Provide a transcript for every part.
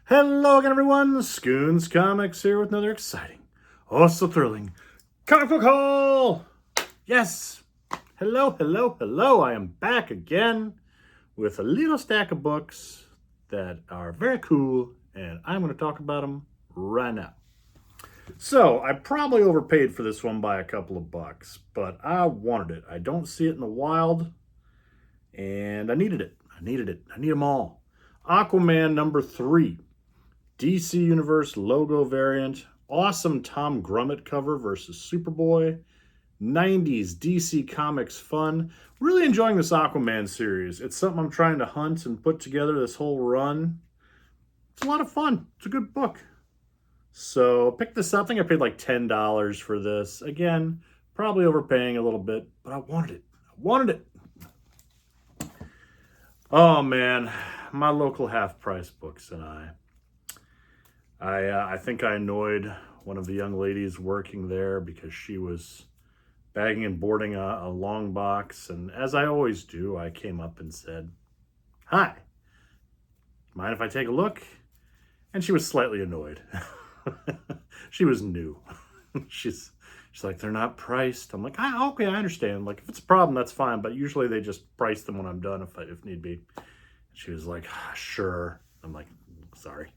Hello again, everyone. Scoons Comics here with another exciting, also thrilling comic book haul. Yes. Hello. I am back again with a little stack of books that are very cool, and I'm going to talk about them right now. So, I probably overpaid for this one by a couple of bucks, but I wanted it. I don't see it in the wild, and I needed it. I need them all. Aquaman number 3. DC Universe logo variant, awesome Tom Grummett cover versus Superboy, 90s DC Comics fun. Really enjoying this Aquaman series. It's something I'm trying to hunt and put together this whole run. It's a lot of fun. It's a good book. So pick this up. I think I paid like $10 for this. Again, probably overpaying a little bit, but I wanted it. Oh man, my local half-price books and I think I annoyed one of the young ladies working there because she was bagging and boarding a long box. And as I always do, I came up and said, "Hi, mind if I take a look?" And she was slightly annoyed. She was new. She's like, "They're not priced." I'm like, okay, I understand. Like, if it's a problem, that's fine. But usually they just price them when I'm done if need be. She was like, "Sure." I'm like, "Sorry.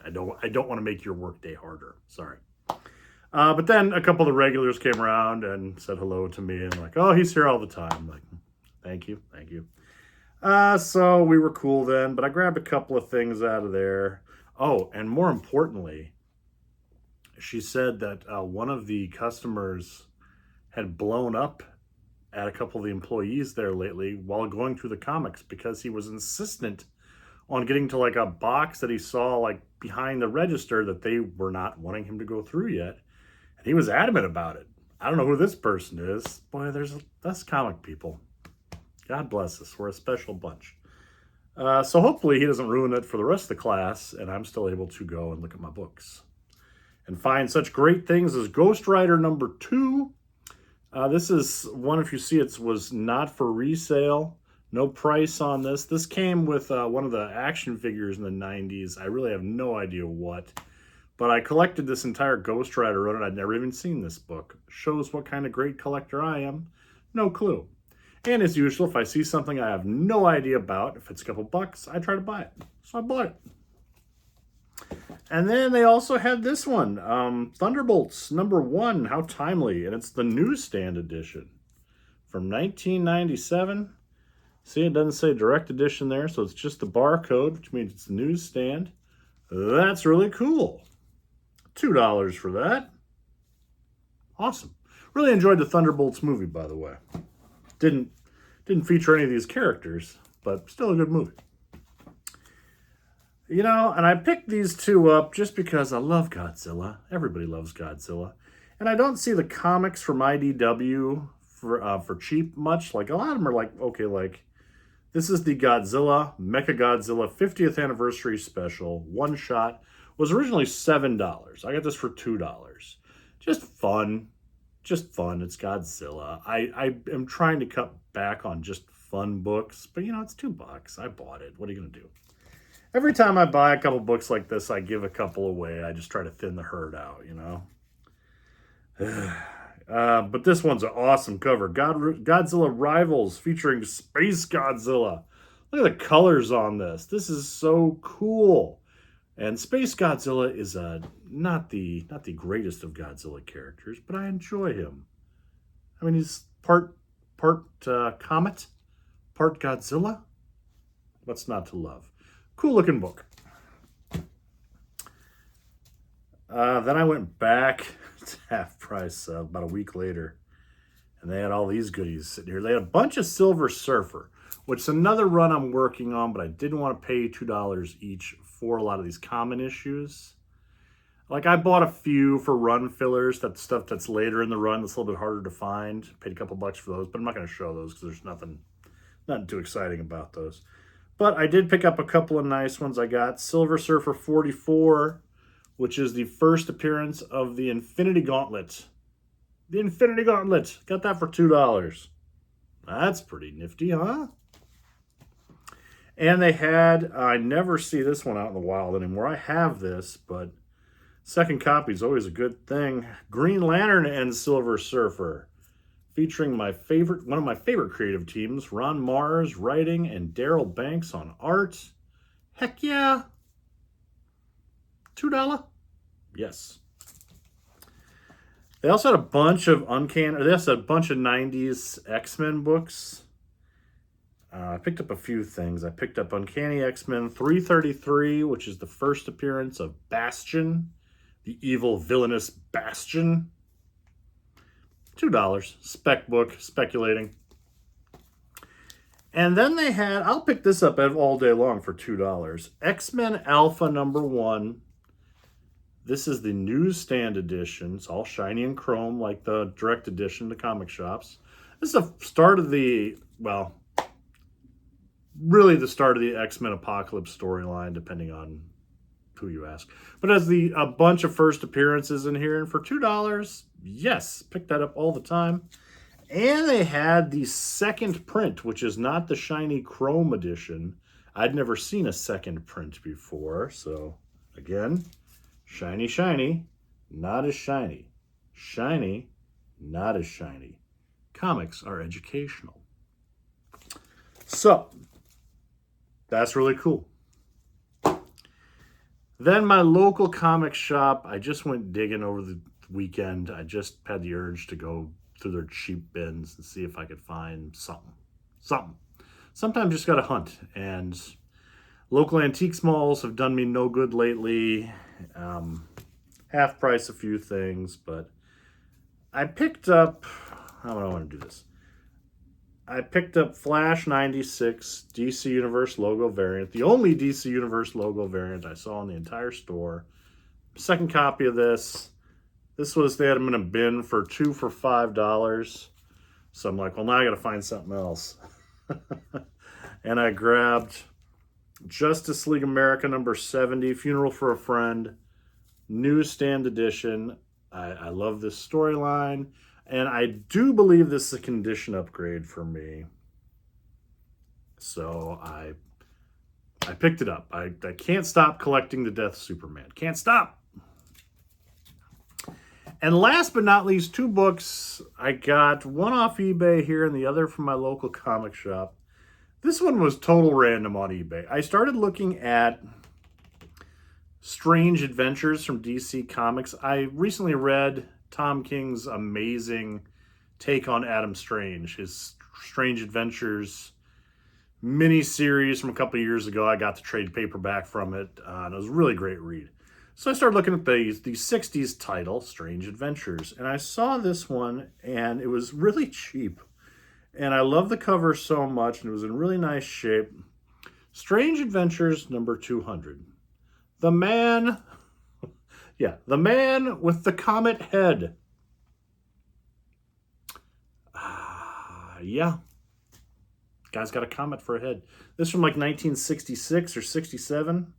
I don't want to make your workday harder. Sorry." But then a couple of the regulars came around and said hello to me and like, "Oh, he's here all the time." I'm like, thank you. So we were cool then, but I grabbed a couple of things out of there. Oh, and more importantly, she said that one of the customers had blown up at a couple of the employees there lately while going through the comics because he was insistent on getting to like a box that he saw like behind the register that they were not wanting him to go through yet. And he was adamant about it. I don't know who this person is. Boy, there's us comic people. God bless us. We're a special bunch. So hopefully he doesn't ruin it for the rest of the class and I'm still able to go and look at my books and find such great things as Ghost Rider number 2. This is one, if you see it, was not for resale. No price on this. This came with one of the action figures in the 90s. I really have no idea what. But I collected this entire Ghost Rider run and I'd never even seen this book. Shows what kind of great collector I am. No clue. And as usual, if I see something I have no idea about, if it's a couple bucks, I try to buy it. So I bought it. And then they also had this one. Thunderbolts number 1. How timely. And it's the newsstand edition from 1997. See, it doesn't say direct edition there, so it's just the barcode, which means it's the newsstand. That's really cool. $2 for that. Awesome. Really enjoyed the Thunderbolts movie, by the way. Didn't feature any of these characters, but still a good movie. You know, and I picked these two up just because I love Godzilla. Everybody loves Godzilla. And I don't see the comics from IDW for cheap much. Like, a lot of them are like, okay, like, this is the Godzilla Mecha Godzilla 50th Anniversary Special. One shot. Was originally $7. I got this for $2. Just fun. It's Godzilla. I am trying to cut back on just fun books. But, you know, it's $2. I bought it. What are you going to do? Every time I buy a couple books like this, I give a couple away. I just try to thin the herd out, you know. But this one's an awesome cover. Godzilla Rivals featuring Space Godzilla. Look at the colors on this. This is so cool. And Space Godzilla is not the greatest of Godzilla characters, but I enjoy him. I mean, he's part comet, part Godzilla. What's not to love? Cool looking book. Then I went back to half price about a week later, and they had all these goodies sitting here. They had a bunch of Silver Surfer, which is another run I'm working on, but I didn't want to pay $2 each for a lot of these common issues. Like, I bought a few for run fillers, that stuff that's later in the run that's a little bit harder to find. Paid a couple bucks for those, but I'm not going to show those because there's nothing too exciting about those. But I did pick up a couple of nice ones. I got Silver Surfer 44, which is the first appearance of the Infinity Gauntlet. The Infinity Gauntlet. Got that for $2. That's pretty nifty, huh? And they had, I never see this one out in the wild anymore. I have this, but second copy is always a good thing. Green Lantern and Silver Surfer, featuring one of my favorite creative teams, Ron Mars writing and Daryl Banks on art. Heck yeah. $2? Yes. They also had a bunch of they also had a bunch of 90s X-Men books. I picked up a few things. I picked up Uncanny X-Men 333, which is the first appearance of Bastion, the evil, villainous Bastion. $2. Spec book, speculating. And then they had, I'll pick this up all day long for $2. X-Men Alpha #1. This is the newsstand edition. It's all shiny and chrome like the direct edition to comic shops. This is the start of the, well, really the start of the X-Men Apocalypse storyline, depending on who you ask. But it has a bunch of first appearances in here, and for $2, yes, pick that up all the time. And they had the second print, which is not the shiny chrome edition. I'd never seen a second print before, so again, shiny, shiny, not as shiny. Shiny, not as shiny. Comics are educational. So, that's really cool. Then my local comic shop, I just went digging over the weekend. I just had the urge to go through their cheap bins and see if I could find something. Sometimes you just got to hunt. And local antiques malls have done me no good lately. Half price a few things, but I picked up, how do I want to do this? I picked up Flash 96 DC Universe logo variant, the only DC Universe logo variant I saw in the entire store. Second copy of this. They had them in a bin for $2 for $5. So I'm like, well, now I got to find something else. And I grabbed Justice League America #70, Funeral for a Friend, newsstand edition. I love this storyline. And I do believe this is a condition upgrade for me. So I picked it up. I can't stop collecting the Death Superman. Can't stop. And last but not least, 2 books. I got one off eBay here and the other from my local comic shop. This one was total random on eBay. I started looking at Strange Adventures from DC Comics. I recently read Tom King's amazing take on Adam Strange, his Strange Adventures mini-series from a couple of years ago. I got the trade paperback from it, and it was a really great read. So I started looking at the 60s title, Strange Adventures, and I saw this one, and it was really cheap. And I love the cover so much, and it was in really nice shape. Strange Adventures #200. The Man with the Comet Head. Yeah. Guy's got a comet for a head. This from like 1966 or 67.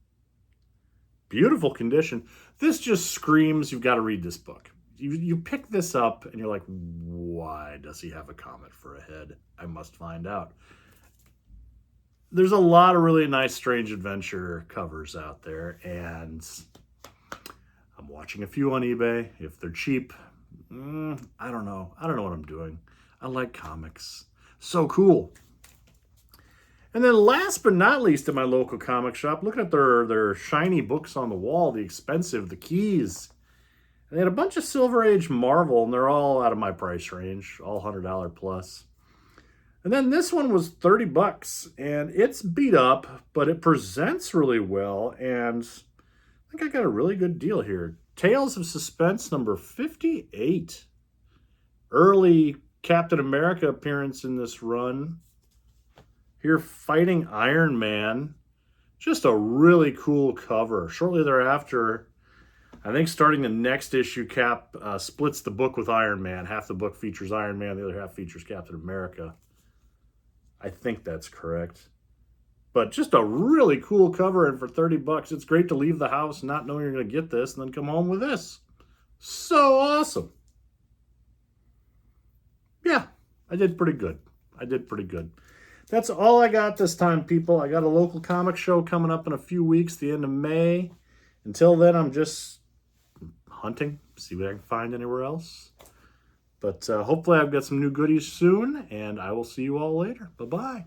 Beautiful condition. This just screams you've got to read this book. You pick this up and you're like, why does he have a comet for a head? I must find out. There's a lot of really nice Strange Adventure covers out there, and I'm watching a few on eBay. If they're cheap, I don't know. I don't know what I'm doing. I like comics. So cool. And then last but not least at my local comic shop, looking at their shiny books on the wall, the expensive, the keys. And they had a bunch of Silver Age Marvel, and they're all out of my price range, all $100 plus. And then this one was $30, and it's beat up, but it presents really well, and I think I got a really good deal here. Tales of Suspense #58. Early Captain America appearance in this run. Here fighting Iron Man. Just a really cool cover. Shortly thereafter, I think starting the next issue, Cap splits the book with Iron Man. Half the book features Iron Man, the other half features Captain America. I think that's correct. But just a really cool cover, and for $30, it's great to leave the house not knowing you're going to get this and then come home with this. So awesome. Yeah, I did pretty good. That's all I got this time, people. I got a local comic show coming up in a few weeks, the end of May. Until then, I'm just hunting, see what I can find anywhere else. But hopefully I've got some new goodies soon, and I will see you all later. Bye-bye.